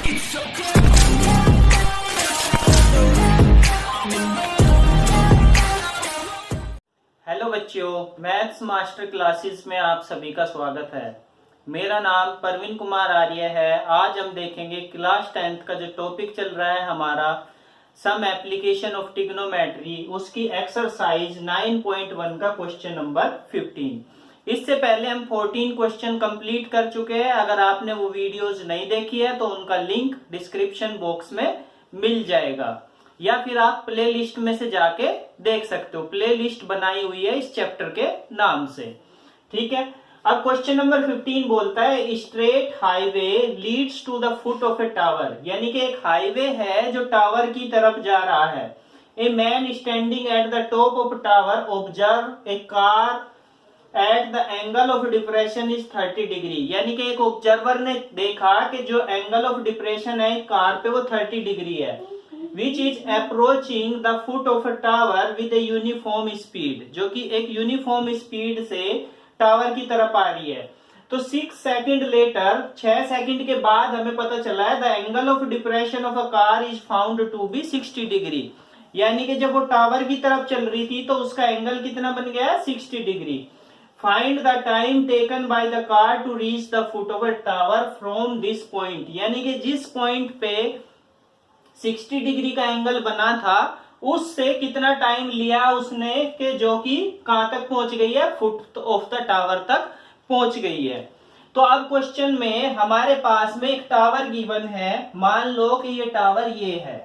Hello बच्चों, maths master classes में आप सभी का स्वागत है। मेरा नाम परवीन कुमार आर्य है। आज हम देखेंगे क्लास 10th का जो टॉपिक चल रहा है हमारा सम एप्लीकेशन ऑफ ट्रिग्नोमेट्री, उसकी एक्सरसाइज 9.1 का क्वेश्चन नंबर 15। इससे पहले हम 14 क्वेश्चन कंप्लीट कर चुके हैं। अगर आपने वो वीडियोस नहीं देखी है तो उनका लिंक डिस्क्रिप्शन बॉक्स में मिल जाएगा, या फिर आप प्ले लिस्ट में से जाके देख सकते हो। प्ले लिस्ट बनाई हुई है इस चैप्टर के नाम से, ठीक है। अब क्वेश्चन नंबर 15 बोलता है straight highway leads to the foot of a tower, यानी कि एक हाईवे है जो टावर की तरफ जा रहा है। A man standing at the top of tower observe a car at the angle of depression is 30 degree, यानी कि एक ऑब्जर्वर ने देखा कि जो एंगल ऑफ डिप्रेशन है कार पे वो 30 डिग्री है। Which is approaching the foot of a tower with a uniform speed, जो कि एक यूनिफॉर्म स्पीड से टावर की तरफ आ रही है। तो 6 सेकंड लेटर, 6 सेकंड के बाद हमें पता चला है the angle of depression of a car is found to be 60 degree, यानी कि जब वो टावर की तरफ चल रही थी तो उसका एंगल कितना बन गया, 60 degree. Find the time taken by the car to reach the foot of a tower from this point, यानी कि जिस पॉइंट पे 60 डिग्री का एंगल बना था उससे कितना टाइम लिया उसने कि जो कि कहां तक पहुंच गई है, फुट ऑफ द टावर तक पहुंच गई है। तो अब क्वेश्चन में हमारे पास में एक टावर गिवन है। मान लो कि ये टावर ये है,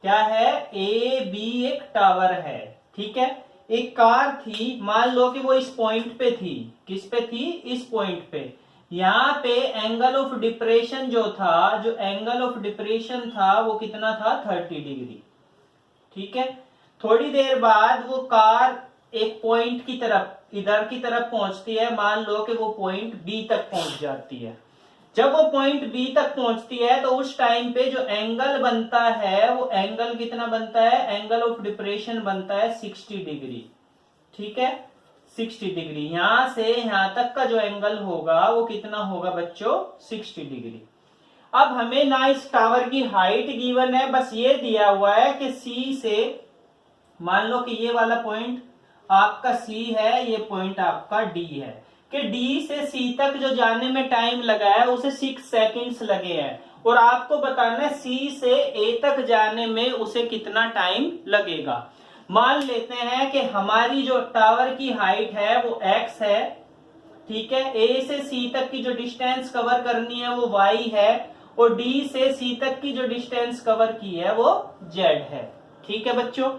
क्या है, ए बी एक टावर है, ठीक है। एक कार थी, मान लो कि वो इस पॉइंट पे थी। किस पे थी, इस पॉइंट पे। यहाँ पे एंगल ऑफ डिप्रेशन जो था, जो एंगल ऑफ डिप्रेशन था वो कितना था, 30 डिग्री, ठीक है। थोड़ी देर बाद वो कार एक पॉइंट की तरफ, इधर की तरफ पहुंचती है। मान लो कि वो पॉइंट बी तक पहुंच जाती है। जब वो पॉइंट बी तक पहुंचती है तो उस टाइम पे जो एंगल बनता है वो एंगल कितना बनता है, एंगल ऑफ डिप्रेशन बनता है 60 डिग्री, ठीक है। 60 डिग्री, यहां से यहां तक का जो एंगल होगा वो कितना होगा बच्चों, 60 डिग्री। अब हमें ना इस टावर की हाइट गिवन है, बस ये दिया हुआ है कि सी से, मान लो कि ये वाला पॉइंट आपका सी है, ये पॉइंट आपका डी है, कि डी से सी तक जो जाने में टाइम लगा है उसे 6 सेकेंड्स लगे हैं, और आपको बताना है सी से ए तक जाने में उसे कितना टाइम लगेगा। मान लेते हैं कि हमारी जो टावर की हाइट है वो x है, ठीक है। a से c तक की जो डिस्टेंस कवर करनी है वो y है, और d से c तक की जो डिस्टेंस कवर की है वो z है, ठीक है बच्चों।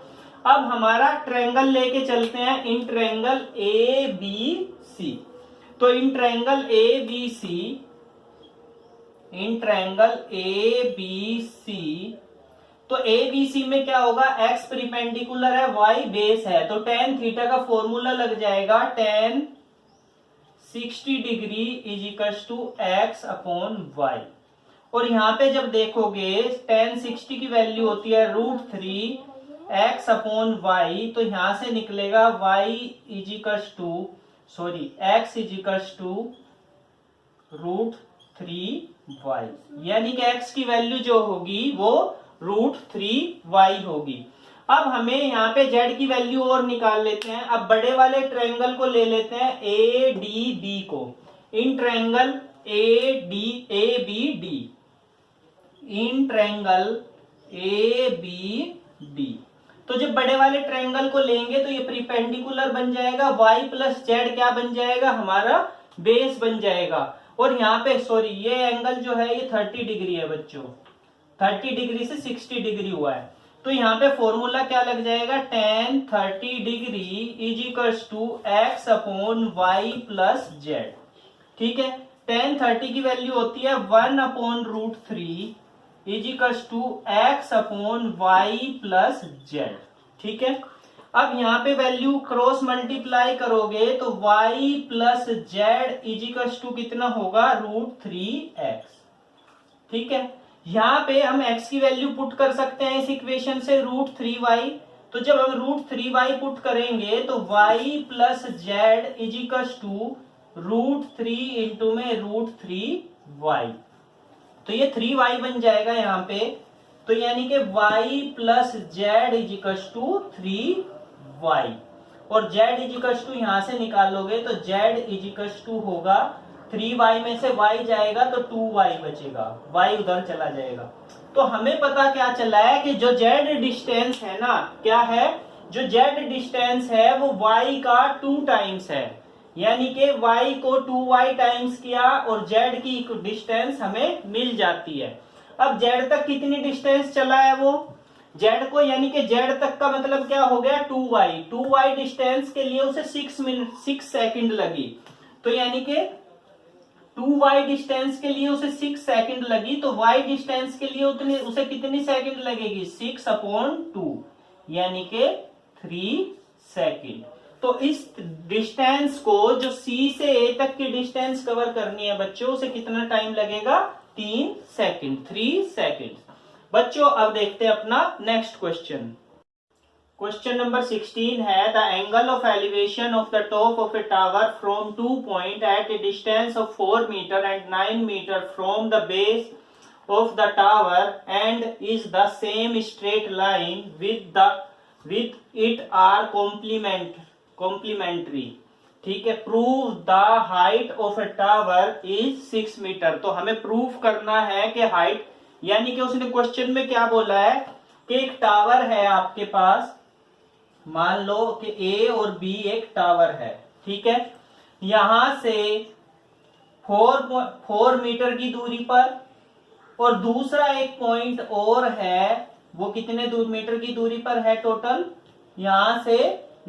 अब हमारा ट्रायंगल लेके चलते हैं, इन ट्रायंगल ए बी सी। तो in triangle A B C, in triangle A B C, तो ए बी सी में क्या होगा, x परपेंडिकुलर है, y बेस है, तो tan थीटा का फॉर्मूला लग जाएगा tan 60 degree is equals to x upon y। और यहां पे जब देखोगे tan 60 की वैल्यू होती है √3 x अपॉन y, तो यहां से निकलेगा y is equals to, sorry, x is equals to √3y, यानी कि x की वैल्यू जो होगी वो √3y होगी। अब हमें यहाँ पे z की वैल्यू और निकाल लेते हैं। अब बड़े वाले ट्रायंगल को ले लेते हैं ADB को, in triangle ABD, in triangle ABD। तो जब बड़े वाले ट्रायंगल को लेंगे तो ये परपेंडिकुलर बन जाएगा, y प्लस जेड क्या बन जाएगा, हमारा बेस बन जाएगा। और यहाँ पे सॉरी, ये एंगल जो है ये 30 डिग्री है बच्चों, 30 डिग्री से 60 डिग्री हुआ है। तो यहाँ पे फॉर्मूला क्या लग जाएगा, tan 30 degree is equals to x upon y plus z, ठीक है। tan 30 की वैल्यू होती है 1 upon √3 is equals to x upon y plus z, ठीक है। अब यहाँ पे वैल्यू क्रॉस मल्टीप्लाई करोगे तो y plus z is equals to कितना होगा, √3x, ठीक है। यहाँ पे हम x की वैल्यू पुट कर सकते हैं इस इक्वेशन से, √3y। तो जब हम √3y पुट करेंगे तो y plus z is equals to √3 into में √3y, तो ये 3y बन जाएगा यहाँ पे। तो यानी कि y plus z is equals to 3y, और z इज इक्वल्स टू यहां से निकालोगे तो z इज इक्वल्स टू होगा 3y में से y जाएगा तो 2y बचेगा, y उधर चला जाएगा। तो हमें पता क्या चला है कि जो z डिस्टेंस है ना, क्या है, जो z डिस्टेंस है वो y का 2 टाइम्स है, यानी कि y को 2y टाइम्स किया और z की डिस्टेंस हमें मिल जाती है। अब z तक कितनी डिस्टेंस चला है वो, z को यानी कि z तक का मतलब क्या हो गया 2y डिस्टेंस के लिए उसे 6 सेकंड लगी, तो यानी कि 2y डिस्टेंस के लिए उसे 6 सेकंड लगी, तो y डिस्टेंस के लिए उसे कितनी सेकंड लगेगी 6/2 यानी कि 3 सेकंड। तो इस डिस्टेंस को जो C से A तक की डिस्टेंस कवर करनी है बच्चों, उसे कितना टाइम लगेगा 3 सेकंड, 3 सेकंड। बच्चों अब देखते हैं अपना नेक्स्ट क्वेश्चन। क्वेश्चन नंबर 16 है the angle of elevation of the top of a tower from 2 point at a distance of 4 meter and 9 meter from the base of the tower and is the same straight line with it are complementary. ठीक है, prove the height of a tower is 6 meter. तो हमें prove करना है कि height, यानी कि उसने क्वेश्चन में क्या बोला है कि एक टावर है आपके पास, मान लो कि A और B एक टावर है, ठीक है, यहां से 4 मीटर की दूरी पर, और दूसरा एक पॉइंट और है, वो कितने मीटर की दूरी पर है टोटल, यहां से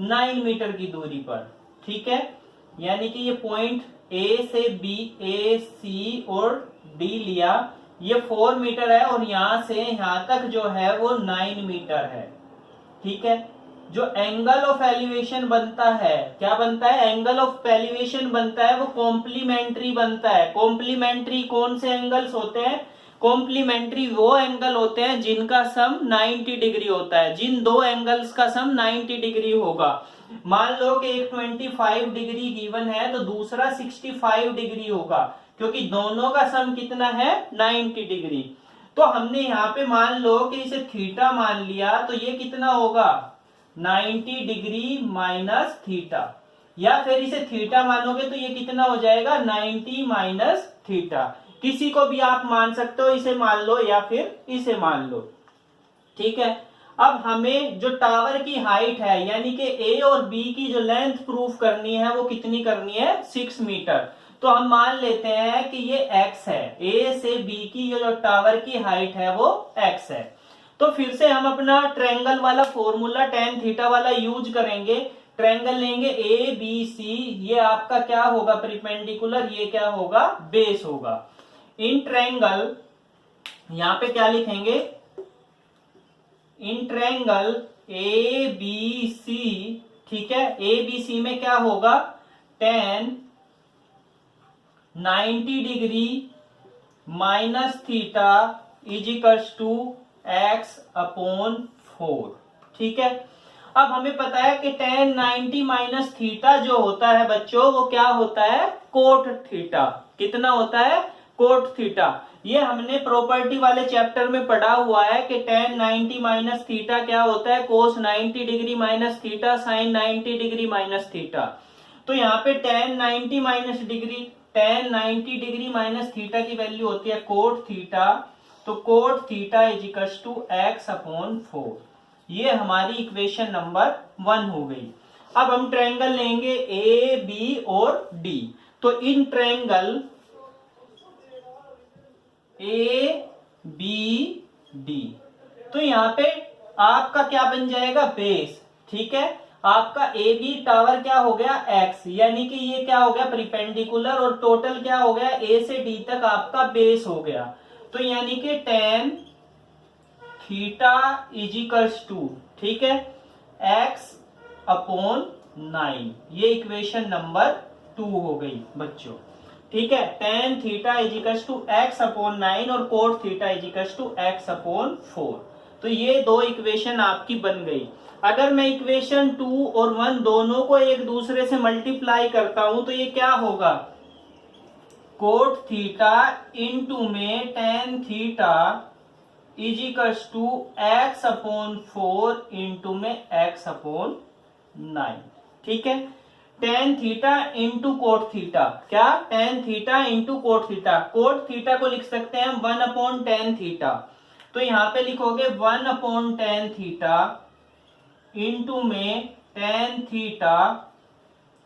9 मीटर की दूरी पर। ठीक है, यानी कि ये पॉइंट A से B, A, C और D लिया, ये 4 मीटर है और यहां से यहां तक जो है वो 9 मीटर है। ठीक है, जो एंगल ऑफ एलिवेशन बनता है, क्या बनता है, एंगल ऑफ एलिवेशन बनता है वो कॉम्प्लीमेंट्री बनता है। कॉम्प्लीमेंट्री कौन से एंगल्स होते हैं, कॉम्प्लीमेंट्री वो एंगल होते हैं जिनका सम 90 डिग्री होता है, जिन दो एंगल्स का सम 90 डिग्री होगा। मान लो कि एक 25 डिग्री गिवन है तो दूसरा 65 डिग्री होगा, क्योंकि दोनों का सम कितना है 90 डिग्री। तो हमने यहाँ पे मान लो कि इसे थीटा मान लिया, तो ये कितना होगा 90 डिग्री माइनस थीटा, या फिर इसे थीटा मानोगे तो ये कितना हो जाएगा 90 माइनस थीटा। किसी को भी आप मान सकते हो, इसे मान लो या फिर इसे मान लो। ठीक है, अब हमें जो टावर की हाइट है यानी कि A और B की जो लेंथ प्रूफ करनी है वो कितनी करनी है 6 मीटर। तो हम मान लेते हैं कि ये x है, A से B की जो टावर की हाइट है वो x है। तो फिर से हम अपना ट्रायंगल वाला फॉर्मूला tan थीटा वाला यूज करेंगे। ट्रायंगल लेंगे ABC, ये आपका क्या होगा परपेंडिकुलर, ये क्या होगा बेस होगा। इन ट्रायंगल, यहां पे क्या लिखेंगे, इन ट्रायंगल ABC, ठीक है, ABC में क्या होगा tan 90 degree minus theta is equals to x/4। ठीक है, अब हमें पता है कि tan 90 माइनस थीटा जो होता है बच्चों वो क्या होता है कोट थीटा। कितना होता है कोट थीटा। ये हमने प्रॉपर्टी वाले चैप्टर में पढ़ा हुआ है कि tan 90 माइनस थीटा क्या होता है cos 90 degree minus theta sin 90 degree minus theta. तो यहाँ पे tan 90 डिग्री माइनस थीटा की वैल्यू होती है कोट थीटा, तो cot theta is equals to x/4। ये हमारी इक्वेशन नंबर 1 हो गई। अब हम ट्रायंगल लेंगे A, B और D। तो इन ट्रायंगल ABD, तो यहाँ पे आपका क्या बन जाएगा बेस। ठीक है, आपका AB टावर क्या हो गया x, यानी कि ये क्या हो गया परपेंडिकुलर, और टोटल क्या हो गया A से D तक आपका बेस हो गया। तो यानी कि tan theta is equals to, ठीक है, x/9। ये इक्वेशन नंबर 2 हो गई बच्चों। ठीक है, tan theta is equals to x/9 और cot theta is equals to x/4। तो ये दो इक्वेशन आपकी बन गई। अगर मैं इक्वेशन 2 और 1 दोनों को एक दूसरे से मल्टीप्लाई करता हूं तो ये क्या होगा, कोट थीटा इंटू में tan theta is equals to x upon 4 into में एक्स अपॉन 9। ठीक है, tan theta into cot theta, क्या tan theta into cot theta, cot theta को लिख सकते हैं 1 अपॉन टेन थीटा, तो यहां पे लिखोगे 1 अपॉन टेन थीटा इंटू में tan theta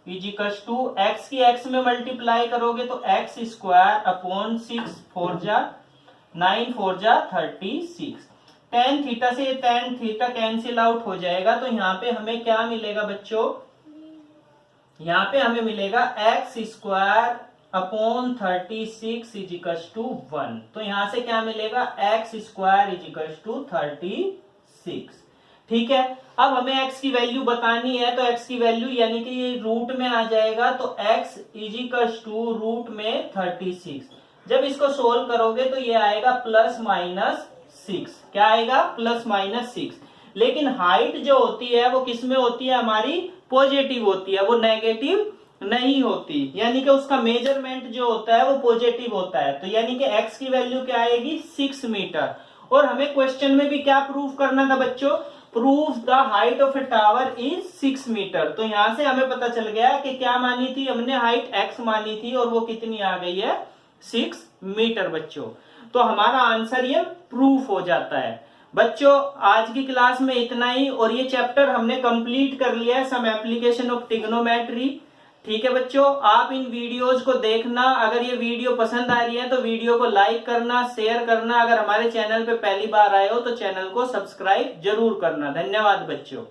is equals to x की एक्स में मल्टीप्लाई करोगे तो एक्स स्क्वायर अपॉन 6 4 जा 9 4 जा 36। टेन थीटा से टेन थीटा कैंसिल आउट हो जाएगा, तो यहाँ पे हमें क्या मिलेगा बच्चों, यहाँ पे हमें मिलेगा x square upon 36 is equals to 1। तो यहां से क्या मिलेगा, x square is equals to 36। ठीक है, अब हमें x की वैल्यू बतानी है, तो x की वैल्यू यानी कि ये रूट में आ जाएगा, तो x is equals to root में 36। जब इसको सोल्व करोगे तो ये आएगा प्लस माइनस 6। क्या आएगा, प्लस माइनस 6। लेकिन हाइट जो होती है वो किस में होती है, हमारी पॉजिटिव होती है, वो नेगेटिव नहीं होती, यानी कि उसका मेजरमेंट जो होता है वो पॉजिटिव होता है। तो यानी कि x की वैल्यू क्या आएगी, 6 मीटर। और हमें क्वेश्चन में भी क्या प्रूव करना था बच्चों, prove the height of a tower is 6 meter. तो यहां से हमें पता चल गया कि क्या मानी थी हमने, हाइट x मानी थी और वो कितनी आ गई है, 6 मीटर बच्चों। तो हमारा आंसर ये प्रूफ हो जाता है। बच्चों आज की क्लास में इतना ही, और ये चैप्टर हमने कंप्लीट कर लिया है, सम एप्लीकेशन ऑफ ट्रिग्नोमेट्री। ठीक है बच्चों, आप इन वीडियोज को देखना। अगर ये वीडियो पसंद आ रही है तो वीडियो को लाइक करना, शेयर करना। अगर हमारे चैनल पे पहली बार आए हो तो चैनल को सब्सक्राइब जरूर करना। धन्यवाद बच्चों।